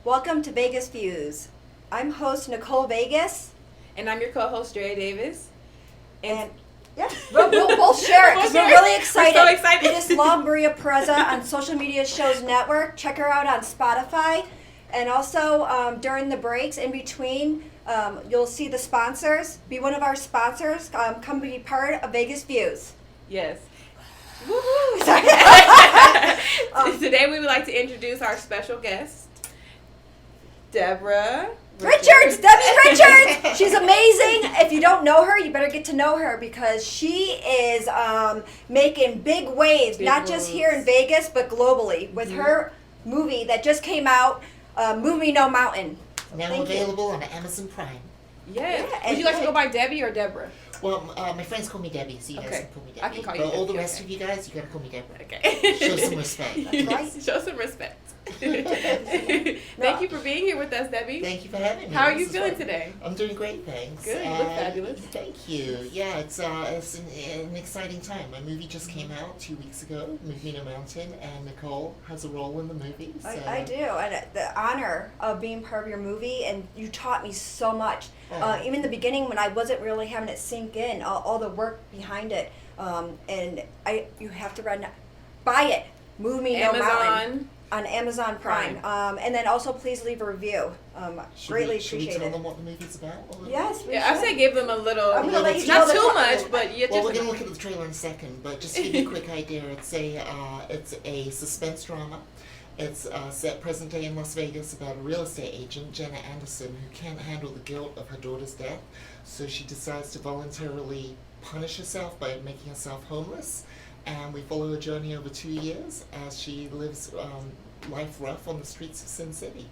Welcome to Vegas Views. I'm host Nicole Vegas. And I'm your co-host, Drea Davis. And yeah, we'll both share it because we're really excited. We're so excited. We just love Maria Pereza on Social Media Shows Network. Check her out on Spotify. And also during the breaks in between, you'll see the sponsors. Be one of our sponsors. Come be part of Vegas Views. Yes. Woohoo! Today we would like to introduce our special guest, Deborah Richards, Debbie Richards. She's amazing. If you don't know her, you better get to know her because she is making big waves, not just here in Vegas, but globally with her movie that just came out, Move Me No Mountain. Now available on Amazon Prime. Yeah. Would you like to go by Debbie or Deborah? Well, my friends call me Debbie, so you guys can call me Debbie. I can call you but Debbie. all the rest of you guys, you gotta call me Deborah. Okay. Show some respect. That's right. Show some respect. Thank you for being here with us, Debbie. Thank you for having me. How are you This is feeling fun. today? I'm doing great, thanks. Good, you look fabulous. Thank you. Yeah, it's an exciting time. My movie just came out 2 weeks ago, Move Me No Mountain, and Nicole has a role in the movie. So. I do, and the honor of being part of your movie, and you taught me so much. Even in the beginning when I wasn't really having it sink in, all the work behind it, and you have to buy it. Move Me No Mountain on Amazon Prime. And then also please leave a review. Greatly Should we appreciate tell it. them what the movie's about? Yes, we Yeah, I should. say give them a little, I'm gonna let you not know the too top- much, but yeah, Well, we're just gonna look at the trailer in a second, but just to give you a quick idea, it's a suspense drama. It's set present day in Las Vegas about a real estate agent, Jenna Anderson, who can't handle the guilt of her daughter's death, so she decides to voluntarily punish herself by making herself homeless. And we follow her journey over 2 years as she lives life rough on the streets of Sin City.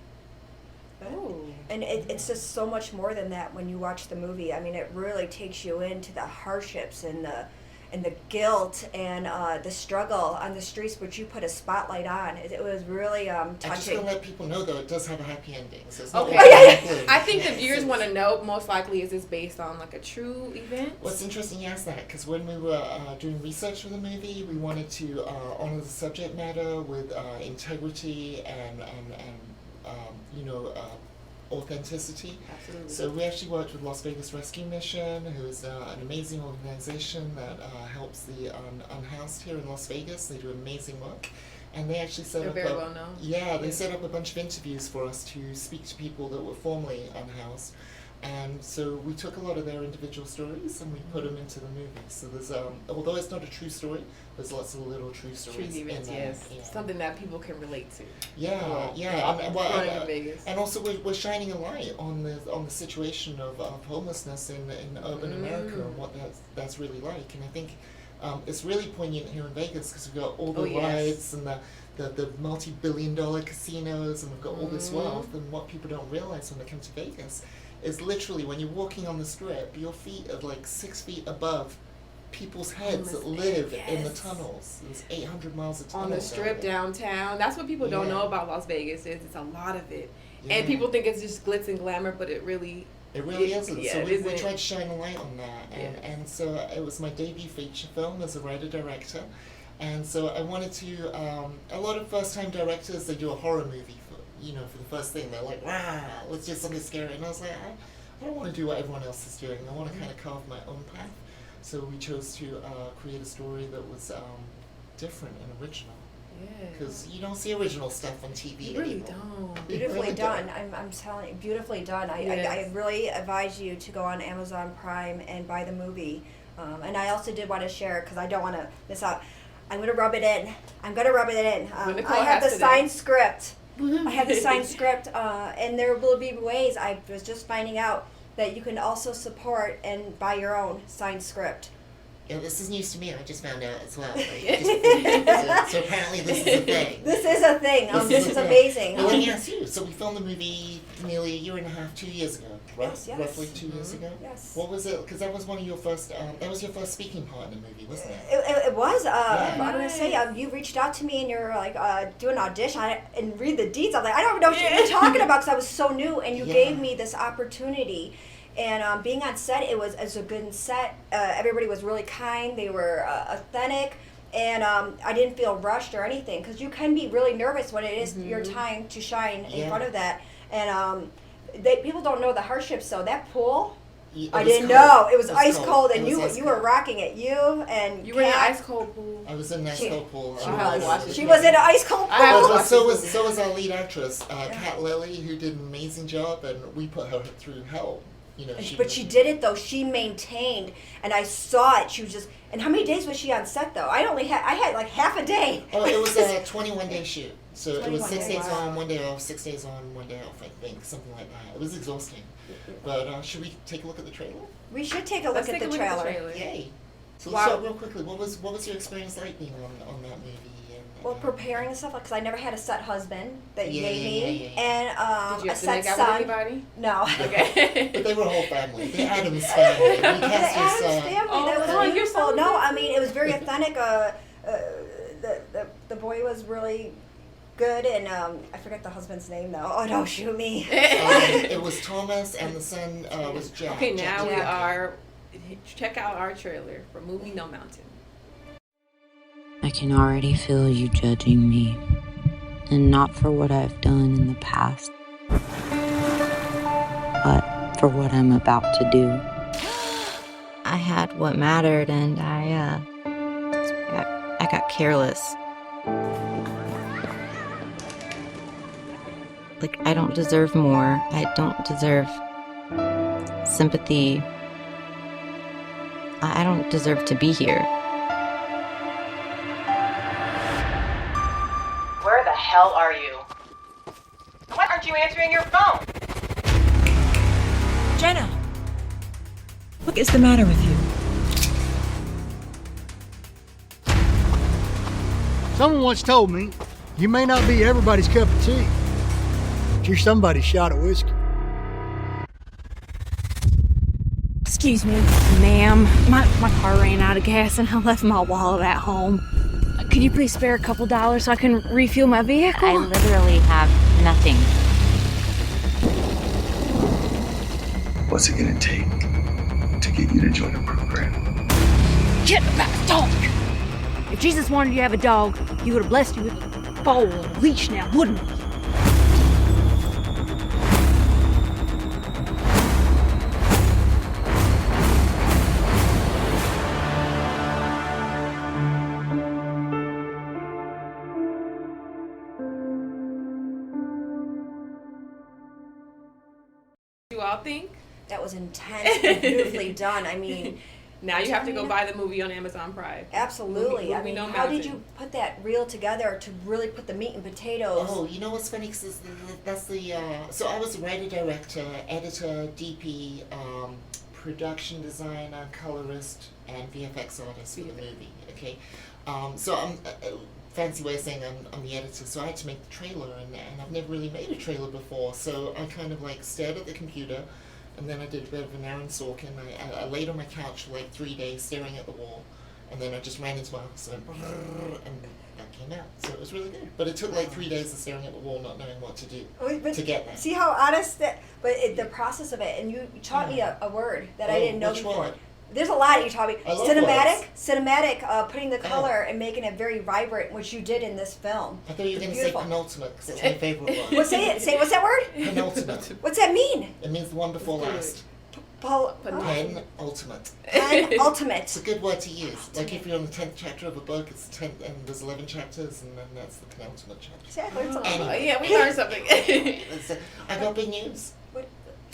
Oh. And it's just so much more than that when you watch the movie. I mean, it really takes you into the hardships and the guilt and the struggle on the streets, which you put a spotlight on. It was really I'm just touching. gonna let people know though it does have a happy ending. So it's not Okay. all doom and gloom. I think the Yeah, viewers so- want to know, most likely, is this based on like a true event? What's interesting you asked that, because when we were doing research for the movie, we wanted to honor the subject matter with integrity and authenticity. Absolutely. So we actually worked with Las Vegas Rescue Mission, who's an amazing organization that helps the unhoused here in Las Vegas. They do amazing work. And they actually set They're up very well known. Yeah, they set up a bunch of interviews for us to speak to people that were formerly unhoused. And so we took a lot of their individual stories and we put them into the movie. So there's, although it's not a true story, there's lots of little true True stories events, in there. yes. Yeah. Something that people can relate to. Yeah, Growing in Vegas. and also we're shining a light on the situation of homelessness in urban America and what that's really like. And I think it's really poignant here in Vegas because we've got all the rides and the multi-billion-dollar casinos, and we've got all this wealth. And what people don't realize when they come to Vegas is literally when you're walking on the strip, your feet are like 6 feet above people's heads that live in the tunnels. There's 800 miles of tunnels On the strip downtown. That's what people don't know about Las Vegas is it's a lot of it. Yeah. And people think it's just glitz and glamour, but it really isn't. Yeah, So it we isn't. tried to shine a light on that. And so it was my debut feature film as a writer-director. And so I wanted to, a lot of first-time directors, they do a horror movie for the first thing. They're like, "Wow, let's do something scary." And I was like, I don't want to do what everyone else is doing. I want to kind of carve my own path. So we chose to create a story that was different and original. Because you don't see original stuff on TV You really anymore. don't. Beautifully really done. I'm telling you, beautifully done. I really advise you to go on Amazon Prime and buy the movie. And I also did want to share, because I don't want to miss out. I'm going to rub it in. Nicole I have has the to signed script. And there will be ways. I was just finding out that you can also support and buy your own signed script. Yeah, this is news to me. I just found out as well. So apparently this is a thing. This is a thing. This is amazing. Well, let me ask you. So we filmed the movie nearly a year and a half, 2 years ago, right? Yes, yes. Roughly 2 years ago. Yes. What was it? Because that was one of your first. That was your first speaking part in the movie, wasn't it? It was. Yeah. I'm gonna say you reached out to me and you're like do an audition and read the deets. I'm like I don't know what you're talking about because I was so new and you gave me this opportunity. And being on set, it was a good set. Everybody was really kind. They were authentic. and I didn't feel rushed or anything, because you can be really nervous when it is your time to shine in front of that. And people don't know the hardships. So that pool, I didn't know it was ice cold, and you were rocking it. You and You were in an ice cold pool. I was in an ice cold pool. She was in an ice cold pool. But so was our lead actress, Kat Lilly, who did an amazing job, and we put her through hell. You know, she did it though. She maintained, and I saw it. She was just. And how many days was she on set though? I had like half a day. Oh, it was a 21-day shoot. So it was 6 days wow. on, 1 day off, 6 days on, 1 day off, I think, something like that. It was exhausting. But should we take a look at the trailer? We should take a look at the trailer. Yay. So Wow. let's start real quickly. What was your experience like being on that movie? Well, preparing and stuff, because I never had a set husband that Yeah, gave me, yeah. and Did you a have to set make out son. with anybody? No. Okay. But they were a whole family. The Addams family. We The cast Addams this, family. Oh, That was come on, you're beautiful. so No, I good. mean it was very authentic. The boy was really good, and I forget the husband's name though. Oh, don't shoot me. it was Thomas, and the son was Jack. Okay, now we Jack. are. Check out our trailer for movie No Mountain. I can already feel you judging me, and not for what I've done in the past, but for what I'm about to do. I had what mattered, and I got careless. Like, I don't deserve more. I don't deserve sympathy. I don't deserve to be here. Where the hell are you? Why aren't you answering your phone? Jenna! What is the matter with you? Someone once told me, you may not be everybody's cup of tea, but you're somebody's shot of whiskey. Excuse me, ma'am. My car ran out of gas and I left my wallet at home. Could you please spare a couple dollars so I can refuel my vehicle? I literally have nothing. What's it gonna take to get you to join the program? Get about the dog! If Jesus wanted you to have a dog, he would have blessed you with a bowl and a leash now, wouldn't he? You all think? That was intense and beautifully done. I mean, Now you have to go buy the movie on Amazon Prime. absolutely. I Movie mean, No how did Mountain. you put that reel together to really put the meat and potatoes? Oh, you know what's funny? Because that's the. So I was a writer, director, editor, DP, production designer, colorist, and VFX artist for the movie. Okay, so I'm. Fancy way of saying I'm the editor, so I had to make the trailer, and I've never really made a trailer before, so I kind of like stared at the computer, and then I did a bit of an Aaron Sorkin. I laid on my couch for like 3 days staring at the wall, and then I just ran into my office and that came out. So it was really good. But it took like 3 days of staring at the wall, not knowing what to do But to get there. see how honest that, but the process of it, and you taught me a word that I didn't know which before. one? There's a lot you taught me. I love Cinematic, putting the color and making it very vibrant, which you did in this film. I thought you were going to say Beautiful. penultimate, because it's my favorite one. Well, say it. Say what's that word? Penultimate. What's that mean? It means the one before last. Penultimate. Ultimate. It's a good word to use. Like if you're on the 10th chapter of a book, it's 10th, and there's 11 chapters, and then that's the penultimate chapter. See, I learned something. Anyway. Yeah, we learned something. I got big news.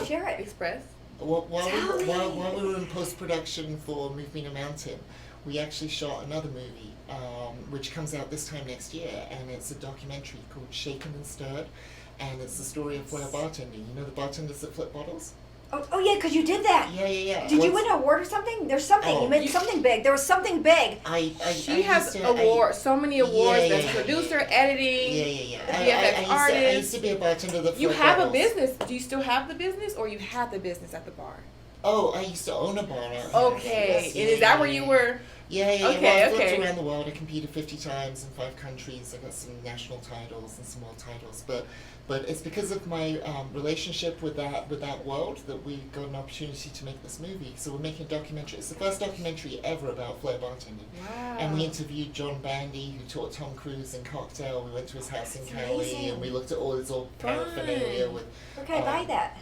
Share it. Express. While Tell while me. we were in post-production for Move Me to Mountain, we actually shot another movie, which comes out this time next year, and it's a documentary called Shaken and Stirred, and it's the story of flair bartending. You know the bartenders that flip bottles? Oh yeah, because you did that. Yeah. Did you win an award or something? There's something. Oh. You made something big. There was something big. She has awards, so many awards. Yeah, Best producer, editing. Yeah. VFX I used artist. to be a bartender that You flipped have a bottles. business. Do you still have the business, or you had the business at the bar? Oh, I used to own a bar out here. Okay, Yes, and is that where you were? Yeah. Okay, Well, I've okay. lived around the world. I competed 50 times in 5 countries. I got some national titles and some world titles. But it's because of my relationship with that world that we got an opportunity to make this movie. So we're making a documentary. It's the first documentary ever about flair bartending. Wow. And we interviewed John Bandy, who taught Tom Cruise in Cocktail. We went to his house in Cali, amazing. and we looked at all his old paraphernalia with. Where can I buy that?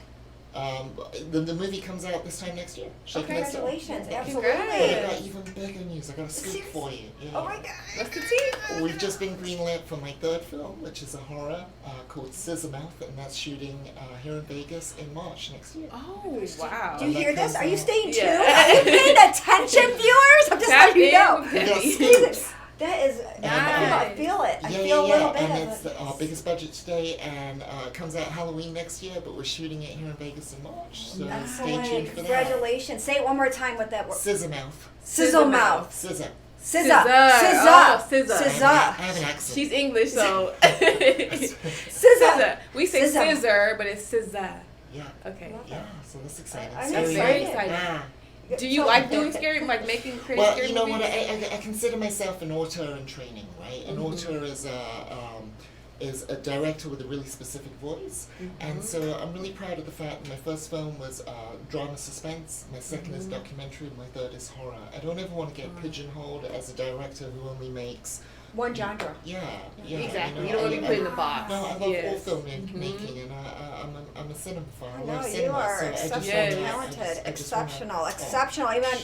The movie comes out this time next year. Shaking It Still. Congratulations, Yeah. absolutely. But I got even bigger news. I got a scoop for you. Yeah. Oh my god. What's the tea? We've just been greenlit for my 3rd film, which is a horror called Scissormouth, and that's shooting here in Vegas in March next year. Oh, wow. Do you that hear this? comes Are you out. staying tuned? Yeah. Are you paying attention, viewers? I'm just Tap letting you in know. with We got Emmy. scoops. That is, I feel it. I Yeah, feel a little bit and of it's it. our biggest budget today, and it comes out Halloween next year, but we're shooting it here in Vegas in March, so stay Excellent. tuned for that. Congratulations. Say it one more time with that word. Scissormouth. Sizzle mouth. Scissor. Scissor. Oh, scissor. I Scissor. have an accent. She's English, so. Scissor. Scissor. We say Scissor. scissor, but it's scissor. Yeah. Okay. Yeah, so that's exciting. I'm So, That's excited. very exciting. Yeah. Do you like doing scary, like making crazy Well, scary you know movies? what? I consider myself an auteur in training, right? An auteur is a director with a really specific voice, and so I'm really proud of the fact that my first film was drama suspense, my second is documentary, and my third is horror. I don't ever want to get pigeonholed as a director who only makes One genre. yeah. Exactly. You don't want to be put in a box. No, I love all Yes. filmmaking, and I'm a cinemaphile. I No, love you cinema, are so I just exceptionally Yes. talented, I just wanna- exceptional, oh. exceptional. Even when I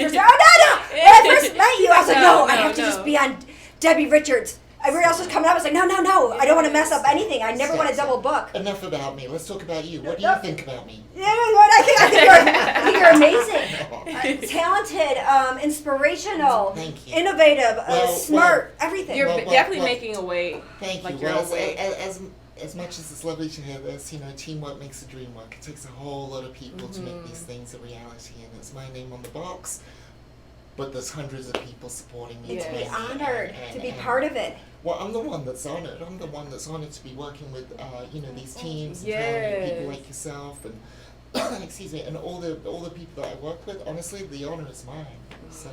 first, when I first met you, I was like, no, I have to No. just be on Debbie Richards. Everybody else was coming up. I was like, no, I don't want to mess up anything. I never want to double book. Enough about me. Let's talk about you. What do you think about me? Yeah, what I think you're amazing, talented, inspirational, Thank you. innovative, Well, smart, everything. You're Well, definitely well, making a way. Thank Like you. your Well, own way. as much as it's lovely to hear this, you know, teamwork makes the dream work. It takes a whole lot of people to make these things a reality, and it's my name on the box. But there's hundreds of people supporting me. Yes. To be today, honored, and- to be and- part of it. Well, I'm the one that's honored. I'm the one that's honored to be working with, you know, these teams and Yes. talented people like yourself, and excuse me, and all the people that I work with. Honestly, the honor is mine. So,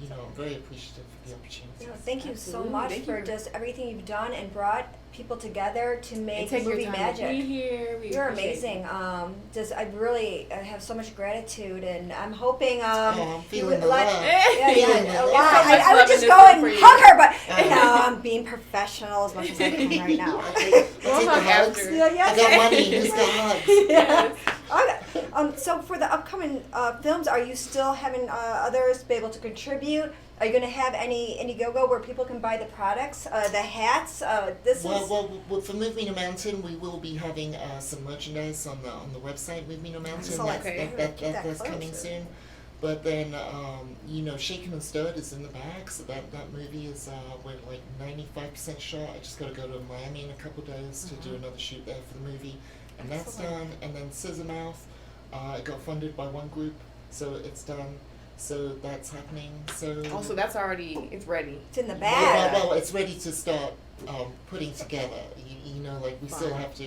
you know, I'm very appreciative of the opportunity. You know, thank you so Absolutely. much Thank for you. just everything you've done and brought people together to And make take your movie time to magic. be here. We You're appreciate amazing. I really have so much gratitude, and I'm hoping. I'm you feeling would the like- love. Yeah, Feeling yeah. the Well, love. I would love just in go this and room for you. hug her, but you know, I'm being professional as much as I can right now. I'll take the We'll hug hugs. after. Yeah, I got money. Who's got hugs? Yeah. So for the upcoming films, are you still having others be able to contribute? Are you going to have any Indiegogo where people can buy the products, the hats? Well, for Move Me to Mountain, we will be having some merchandise on the website Move Me to Mountain. Excellent. Okay. Keep that That's close. coming soon. But then, you know, Shaken and Stirred is in the bag, so that movie is we're like 95% shot. I just got to go to Miami in a couple days to do another shoot there for the movie, and that's Excellent. done. And then Scissormouth, it got funded by one group, so it's done. So that's happening. So Also, that's already, it's ready. It's in the bag. well, it's ready to start putting together. You know, like we still have to,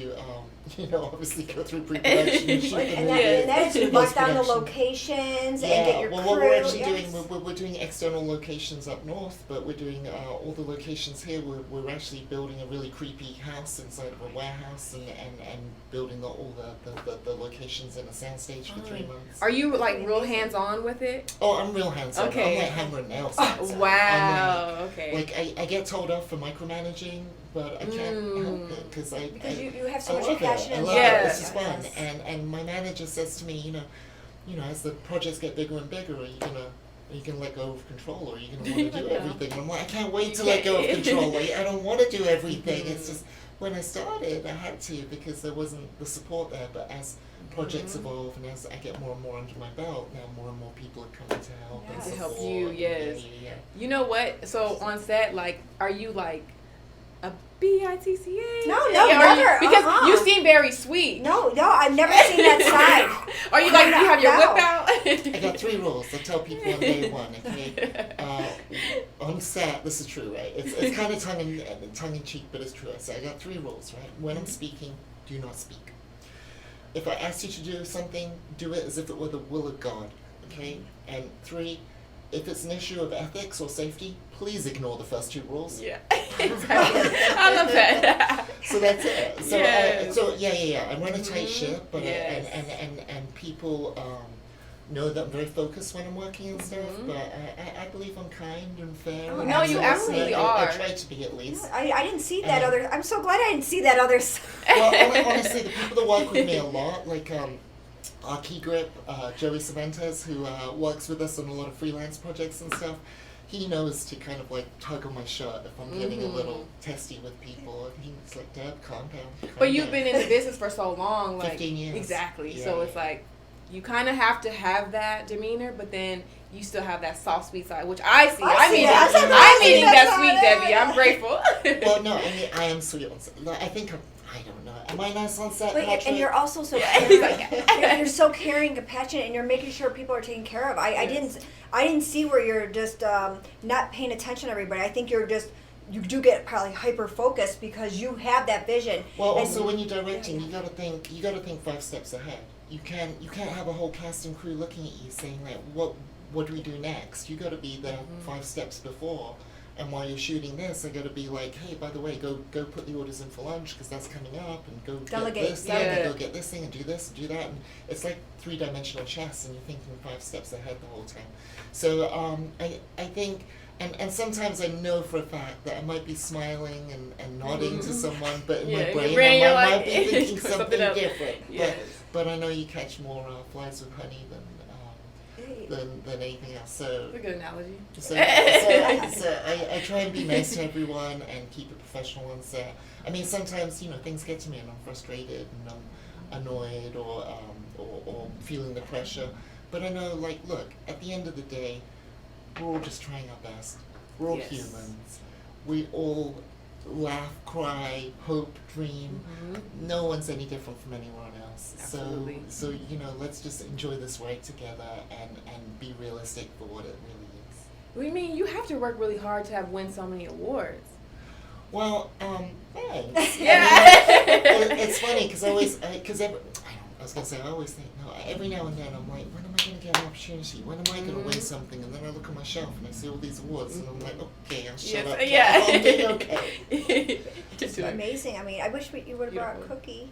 you know, obviously go through pre-production and shoot the And movie. that is to lock down the Post-production. locations and get your well, crew. what we're actually yes. doing, we're doing external locations up north, but we're doing all the locations here. We're actually building a really creepy house inside of a warehouse and building all the locations in a soundstage for 3 months. Are you like real hands on with it? Oh, I'm real hands-on. Okay. I'm like hammer and nails. hands-on. Wow. I'm Okay. like I get told off for micromanaging, but I can't help it because Because you have I so much love passion it. I and love Yeah. it. This is fun, Yes. and my manager says to me, you know, as the projects get bigger and bigger, are you gonna let go of control, or are you gonna want to do everything? And I'm like, I can't wait to let go of control. Like, I don't want to do everything. It's just when I started, I had to because there wasn't the support there. But as projects evolve and as I get more and more under my belt, now more and more people are coming to help and To help support. you, yes. Yeah. You know what? So on set, like, are you like a BITCA? No, Yeah, are you- never. because you seem very sweet. No, I've never seen that side. Are you like, you have your No. whip out? I got 3 rules. I tell people on day one. Okay, on set, this is true, right? It's kind of tongue in cheek, but it's true. I say I got 3 rules, right? When I'm speaking, do not speak. if I asked you to do something, do it as if it were the will of God, okay? And 3, if it's an issue of ethics or safety, please ignore the first 2 rules. Yeah, exactly. I love that. So that's it. So, Yes. I run a tight ship, but Yes. and people know that I'm very focused when I'm working and stuff. But I believe I'm kind and fair. Oh, and no, you honest, absolutely and I are. try to be at least. I didn't see that other. I'm so glad I didn't see that other. Well, honestly, the people that work with me a lot, like our key grip, Joey Cervantes, who works with us on a lot of freelance projects and stuff, he knows to kind of like tug on my shirt if I'm getting a little testy with people. And he's like, Deb, calm down. But you've been in the business for so long, like 15 years. Exactly. Yeah, So yeah. it's like you kind of have to have that demeanor, but then you still have that soft, sweet side, which I see. I see that. I'm eating I see that that sweet, side. Debbie. I'm grateful. Well, no, I mean, I am sweet on set. I think I don't know. Am I nice on set, But, Patrick? and you're also so Yeah. caring. You're so caring, compassionate, and you're making sure people are taken care of. I didn't see where you're just not paying attention to everybody. I think you do get probably hyper focused because you have that vision. Well, And- also when you're directing, you gotta think 5 steps ahead. You can't have a whole cast and crew looking at you saying like, what do we do next? You gotta be there 5 steps before. And while you're shooting this, I gotta be like, hey, by the way, go put the orders in for lunch because that's coming up, and go Delegate, get this thing, yeah. and go get this thing, and do this, and do that, and it's like 3-dimensional chess, and you're thinking 5 steps ahead the whole time. So I think, and sometimes I know for a fact that I might be smiling and nodding to someone, but in Yeah, my in your brain, brain, I you're might like- be thinking something something else. different. Yes. But I know you catch more flies with honey than anything else. So. That's a good analogy. So I try and be nice to everyone and keep it professional on set. I mean, sometimes, things get to me and I'm frustrated and I'm annoyed or feeling the pressure. But I know, like, look, at the end of the day, we're all just trying our best. We're all Yes. humans. We all laugh, cry, hope, dream. No one's any different from anyone else. Absolutely. So let's just enjoy this ride together and be realistic for what it really is. What do you mean? You have to work really hard to have win so many awards. Well, thanks. Yeah. I mean, it's funny because I always think, no, every now and then I'm like, when am I going to get an opportunity? When am I going to win something? And then I look on my shelf and I see all these awards and I'm like, okay, I'll shut up. Yeah. I'm doing okay. It's amazing. I mean, I wish you would have brought Beautiful. Cookie.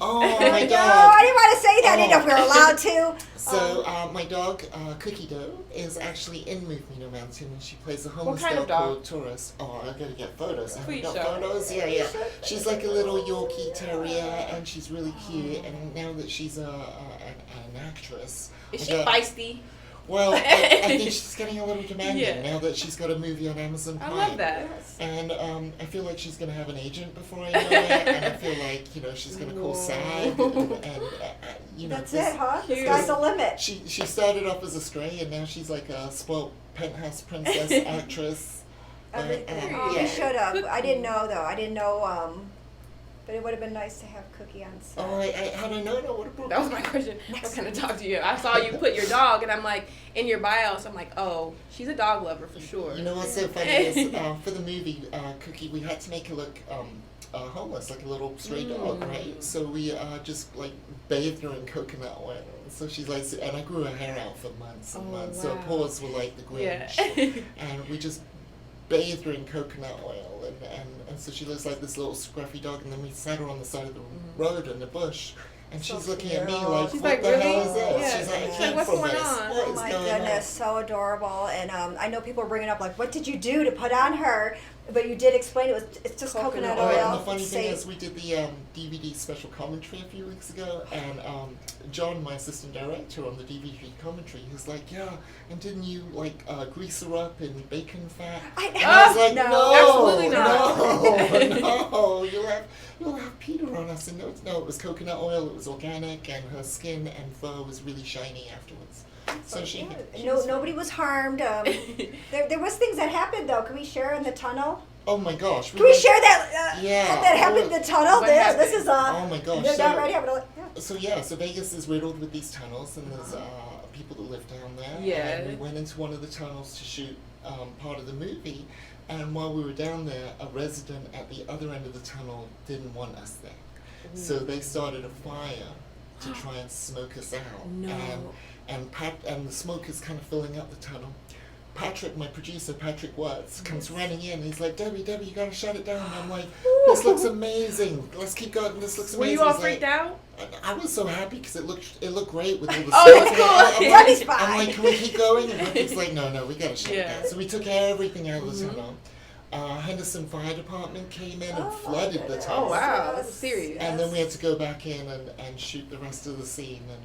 Oh, my No, dog. I didn't want to say that. I didn't know if we were allowed to. So, my dog, Cookie Dough, is actually in Move Me No Mountain, and she plays a homeless kind girl of dog? called Tourist. Oh, I gotta get photos. I haven't Please got show. photos. Yeah. She's like a little Yorkie Terrier, and she's really cute. And now that she's an actress, Is I she got- feisty? Well, I think she's getting a little demanding Yeah. now that she's got a movie on Amazon I Prime. love that. And I feel like she's gonna have an agent before I know it, and I feel like she's gonna call SAG, and That's this- it, huh? The Cute. sky's the limit. She started off as a stray, and now she's like a spoiled penthouse princess actress. Oh, we should have. I didn't know though. I didn't know. But it would have been nice to have Cookie on set. Oh, had I known, I would have brought. That was my question. What kind of dog do you have? I saw you put your dog, and I'm like, in your bios, I'm like, oh, she's a dog lover for sure. You know what's so funny is for the movie Cookie, we had to make her look homeless, like a little stray dog, right? So we just like bathed her in coconut oil. So she's like, and I grew her hair out for months and months. So her wow. paws were like the Grinch, Yeah. and we just bathed her in coconut oil, and so she looks like this little scruffy dog. And then we sat her on the side of the road in the bush. And So she's looking at me cute. like, She's what like, the hell really? is this? Yeah. She's like, I She's came like, what's from going this. on? What Oh is my going goodness, so adorable. And I know people are bringing up like, what did you do to put on her? But you did explain it's just coconut Coconut Oh, oil. and the funny thing Say- is, we did the DVD special commentary a few weeks ago, and John, my assistant director on the DVD commentary, he was like, "Yeah, and didn't you like grease her up in bacon fat?" And I was like, no, absolutely not. no, you'll have Peter on us." And no, it was coconut oil. It was organic, and her skin and fur was really shiny afterwards. So she. Nobody was harmed. There was things that happened though. Can we share in the tunnel? Oh my gosh. Can we share that? Yeah. That happened in the tunnel. What This happened? is Oh my gosh. They're not so- ready. I'm gonna, yeah. So Vegas is riddled with these tunnels, and there's people that live down there. Yeah. And we went into one of the tunnels to shoot part of the movie, and while we were down there, a resident at the other end of the tunnel didn't want us there. So they started a fire to try and smoke us out. No. And the smoke is kind of filling up the tunnel. Patrick, my producer, Patrick Watts, comes running in. He's like, Debbie, you gotta shut it down. And I'm like, this looks amazing. Let's keep going. This looks Were amazing. you all He's freaked like, out? I was so happy because it looked great with all the Oh, smoke. it's cool. Debbie's I'm fine. like, can we keep going? And Patrick's like, no, we gotta shut it Yeah. down. So we took everything out of the tunnel. Henderson Fire Department came in and flooded the tunnel. Oh, wow. That's serious. And then we had to go back in and shoot the rest of the scene. And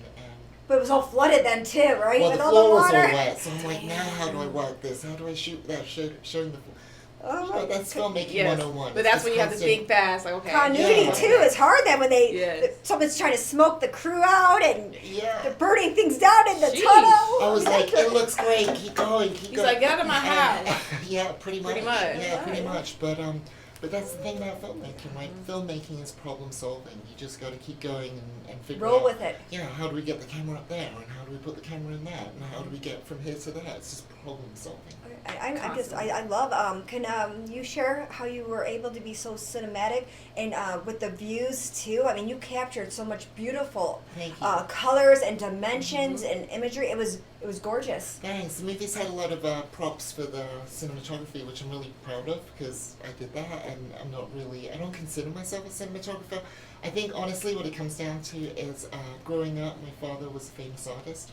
But it was all flooded then too, right? well, With the all floor the was all water. wet, so I'm like, now how do I work this? How do I shoot without showing the floor? Oh my But that's filmmaking Yes. 101. But It's that's just when you have to constant- think fast. Like, okay. Continuity Yeah. too is hard then when Yes. someone's trying to smoke the crew out and Yeah. they're burning things down in the Sheesh. tunnel. I was like, it looks great. Keep going. He's like, get out of my house. Yeah, pretty much. Pretty much. Yeah, pretty much. But that's the thing about filmmaking, right? Filmmaking is problem solving. You just got to keep going and figure out. Roll with it. Yeah, how do we get the camera up there, and how do we put the camera in that, and how do we get from here to there? It's just problem solving. I love. Can you share how you were able to be so cinematic and with the views too? I mean, you captured so much beautiful Thank you. colors and dimensions and imagery. It was gorgeous. Thanks. The movie's had a lot of props for the cinematography, which I'm really proud of because I did that, and I don't consider myself a cinematographer. I think honestly what it comes down to is growing up, my father was a famous artist.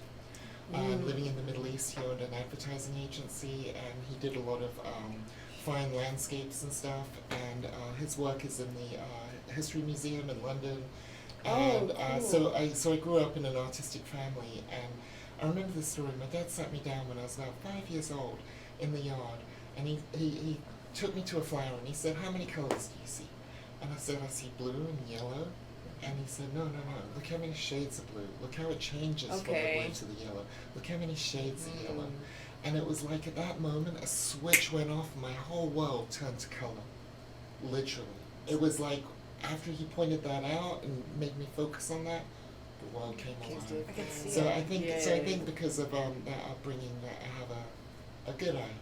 Living in the Middle East, he owned an advertising agency, and he did a lot of fine landscapes and stuff, and his work is in the History Museum in London. And so I grew up in an artistic family, and I remember this story. My dad sat me down when I was about 5 years old in the yard, and he took me to a flower, and he said, how many colors do you see? And I said, I see blue and yellow. And he said, no, look how many shades of blue. Look how it changes from the blue to the yellow. Look how many shades of yellow. And it was like at that moment, a switch went off, and my whole world turned to color. Literally. It was like, after he pointed that out and made me focus on that, the world came alive. I can see So it. I think because of that upbringing, that I have a good eye.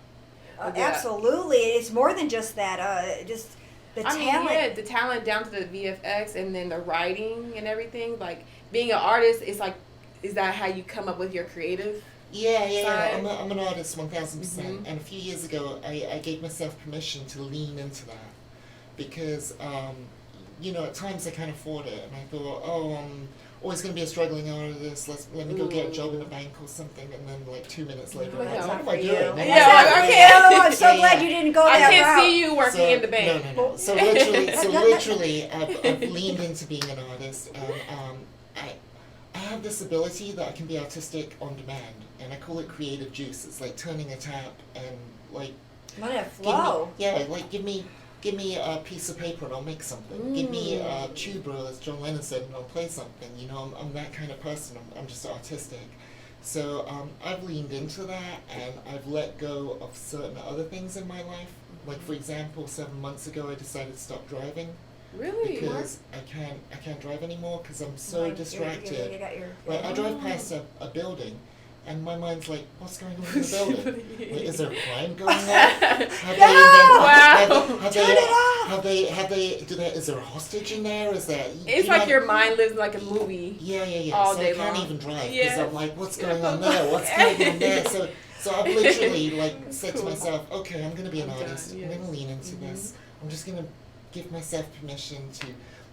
Absolutely, it's more than just that. Just the talent. Yeah, the talent down to the VFX and then the writing and everything. Like being an artist, is that how you come up with your creative? Yeah. I'm an artist 1,000%. And a few years ago, I gave myself permission to lean into that because, at times I can't afford it, and I thought, I'm always going to be a struggling artist. Let me go get a job in a bank or something, and then like 2 minutes later, I'm like, what am I doing? I'm so glad you didn't go that I can't route. see you working in the bank. No. So literally, I've leaned into being an artist, and I have this ability that I can be artistic on demand, and I call it creative juice. It's like turning a tap and like. Let it flow. Give me a piece of paper and I'll make something. Give me a tuba, as John Lennon said, and I'll play something. I'm that kind of person. I'm just artistic. So I've leaned into that, and I've let go of certain other things in my life. Like for example, 7 months ago, I decided to stop driving. Really? Because I can't drive anymore because I'm so distracted. You got your, Like I drive past a building, and my mind's like, what's going on in the building? Like, is there a crime going on? Is there a hostage in there? Is that? It's like your mind lives like a movie. Yeah. All So day I can't long. even drive because Yeah. I'm like, what's going on there? What's going on there? So I've literally like said to myself, okay, I'm gonna be an artist. I'm gonna lean into this. I'm just gonna give myself permission to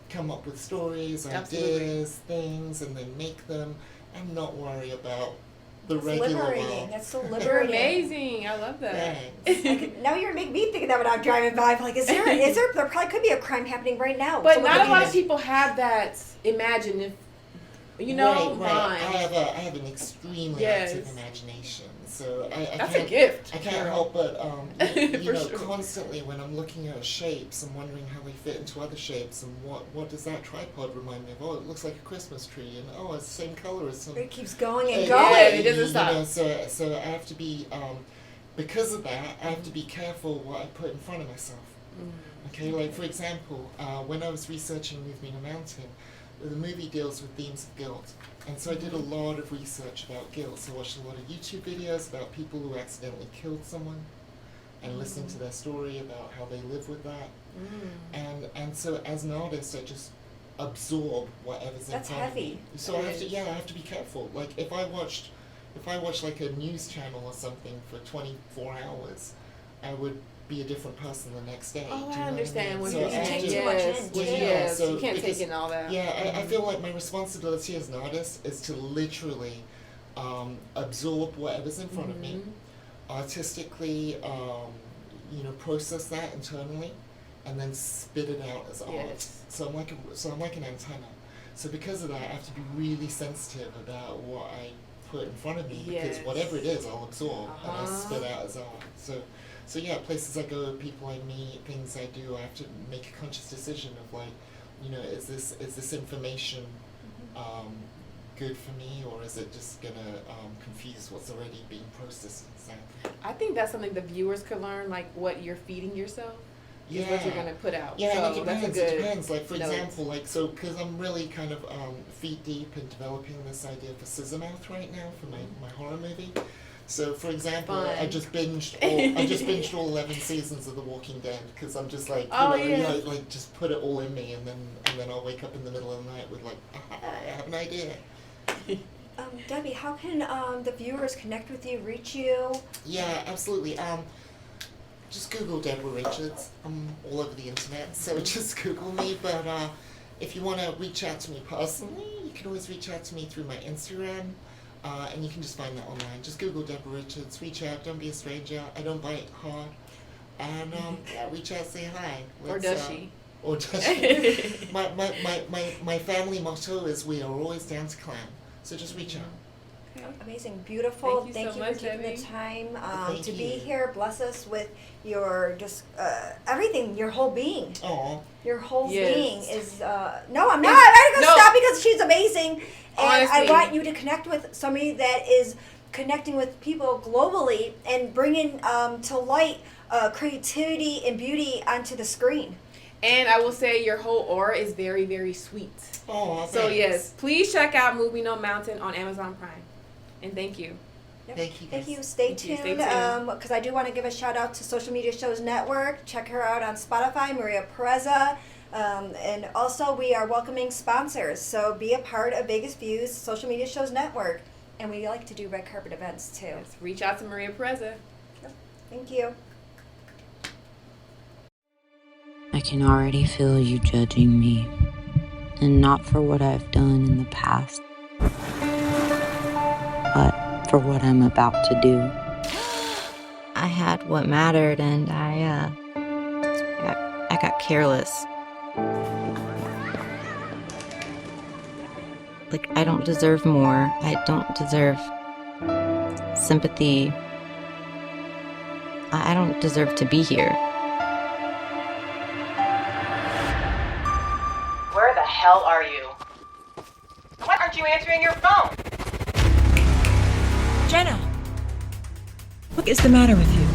come up with stories, ideas, things, and then make them, and not worry about the regular world. That's so You're liberating. amazing. I love that. Now you're making me think of that when I'm driving by. I'm like, there probably could be a crime happening right now. But Someone not a could lot be- of people have that imaginative, Right. mind. I have an extremely active imagination, so I That's can't. a gift. I can't help but For sure. constantly when I'm looking at shapes, I'm wondering how they fit into other shapes, and what does that tripod remind me of? Oh, it looks like a Christmas tree, and it's the same color as some. It keeps going and Yeah, going. it doesn't stop. So I have to be because of that, I have to be careful what I put in front of myself. Okay, like for example, when I was researching Move Me to Mountain, the movie deals with themes of guilt. And so I did a lot of research about guilt. So I watched a lot of YouTube videos about people who accidentally killed someone and listening to their story about how they live with that. And so as an artist, I just absorb whatever's in That's front of heavy. me. So I have to be careful. Like if I watched like a news channel or something for 24 hours, I would be a different person the next day. Oh, Do you I know understand. what I When mean? you I take have too to- much in. Yes, so you can't because- take in all that. Yeah, I feel like my responsibility as an artist is to literally absorb whatever's in front of me, artistically, process that internally, and then spit it out as art. Yes. So I'm like an antenna. So because of that, I have to be really sensitive about what I put in front of me, because Yes. whatever it is, I'll absorb and I'll Uh-huh. spit out as art. So yeah, places I go, people I meet, things I do, I have to make a conscious decision of like, is this information good for me, or is it just gonna confuse what's already being processed inside? I think that's something the viewers could learn, like what you're feeding yourself. Is what you're gonna put out. Yeah, so and it that's a depends. good It depends. Like for note. example, because I'm really kind of feet deep in developing this idea for Scissormouth right now for my horror movie. So for example, Fun. I just binged all 11 seasons of The Walking Dead because I'm just like, like just put it all in me, and then I'll wake up in the middle of the night with like, I have an idea. Debbie, how can the viewers connect with you, reach you? Yeah, absolutely. Just Google Deborah Richards. I'm all over the internet, so just Google me. But if you want to reach out to me personally, you can always reach out to me through my Instagram, and you can just find that online. Just Google Deborah Richards. Reach out. Don't be a stranger. I don't bite hard. And reach out, say hi. Or does she? Or does she? My family motto is we are always down to clown. So just reach out. Amazing, beautiful. Thank you so much, for taking Debbie. the time Thank to be you. here. Bless us with your just everything, your whole being. Aw. Your whole Yes. being is. No, I'm not. I'm gonna No. stop because she's amazing, and I Honestly. want you to connect with somebody that is connecting with people globally and bringing to light creativity and beauty onto the screen. And I will say your whole aura is very, very sweet. Aw, So thanks. yes, please check out Movie No Mountain on Amazon Prime. And thank you. Yep. Thank you, Thank guys. you. Stay Thank you. tuned. Stay tuned. Because I do want to give a shout out to Social Media Shows Network. Check her out on Spotify, Maria Pereza. And also, we are welcoming sponsors. So be a part of Vegas Views Social Media Shows Network. And we like to do red carpet events too. Yes, reach out to Maria Pereza. Thank you. I can already feel you judging me, and not for what I've done in the past, but for what I'm about to do. I had what mattered, and I got careless. Like, I don't deserve more. I don't deserve sympathy. I don't deserve to be here. Where the hell are you? Why aren't you answering your phone? Jenna! What is the matter with you?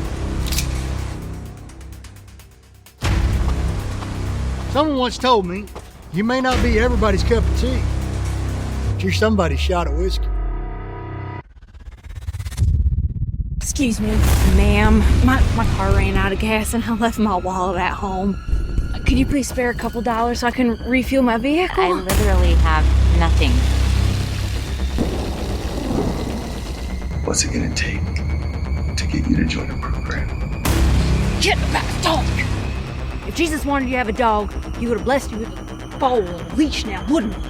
Someone once told me, you may not be everybody's cup of tea, but you're somebody's shot of whiskey. Excuse me, ma'am. My car ran out of gas and I left my wallet at home. Could you please spare a couple dollars so I can refuel my vehicle? I literally have nothing. What's it gonna take to get you to join a program? Get the back dog! If Jesus wanted you to have a dog, he would have blessed you with a bowl and a leash now, wouldn't he?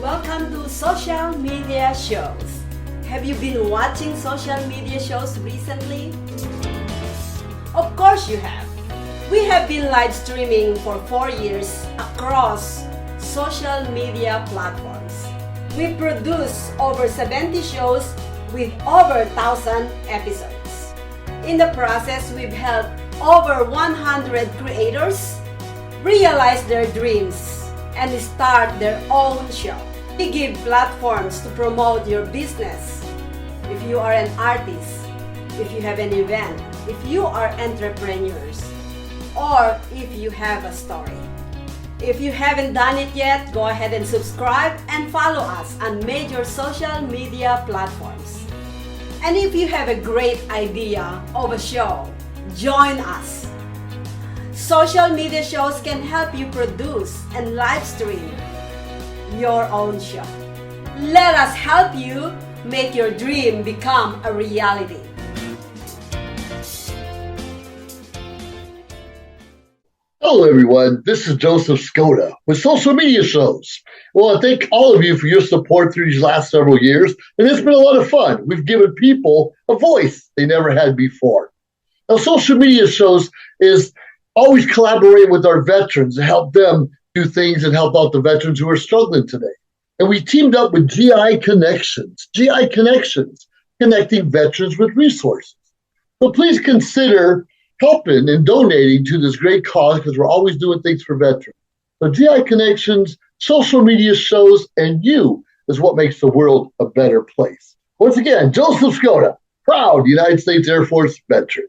Welcome to social media shows. Have you been watching social media shows recently? course you have. We have been live streaming for 4 years across social media platforms. We produce over 70 shows with over 1,000 episodes. In the process, we've helped over 100 creators realize their dreams and start their own show. We give platforms to promote your business. If you are an artist, if you have an event, if you are entrepreneurs, or if you have a story. If you haven't done it yet, go ahead and subscribe and follow us on major social media platforms. And if you have a great idea of a show, join us. Social media shows can help you produce and live stream your own show. Let us help you make your dream become a reality. Hello, everyone. This is Joseph Skoda with Social Media Shows. Well, I thank all of you for your support through these last several years, and it's been a lot of fun. We've given people a voice they never had before. Now, Social Media Shows is always collaborating with our veterans to help them do things and help out the veterans who are struggling today. And we teamed up with GI Connections, connecting veterans with resources. So please consider helping and donating to this great cause because we're always doing things for veterans. So GI Connections, Social Media Shows, and you is what makes the world a better place. Once again, Joseph Skoda, proud United States Air Force veteran.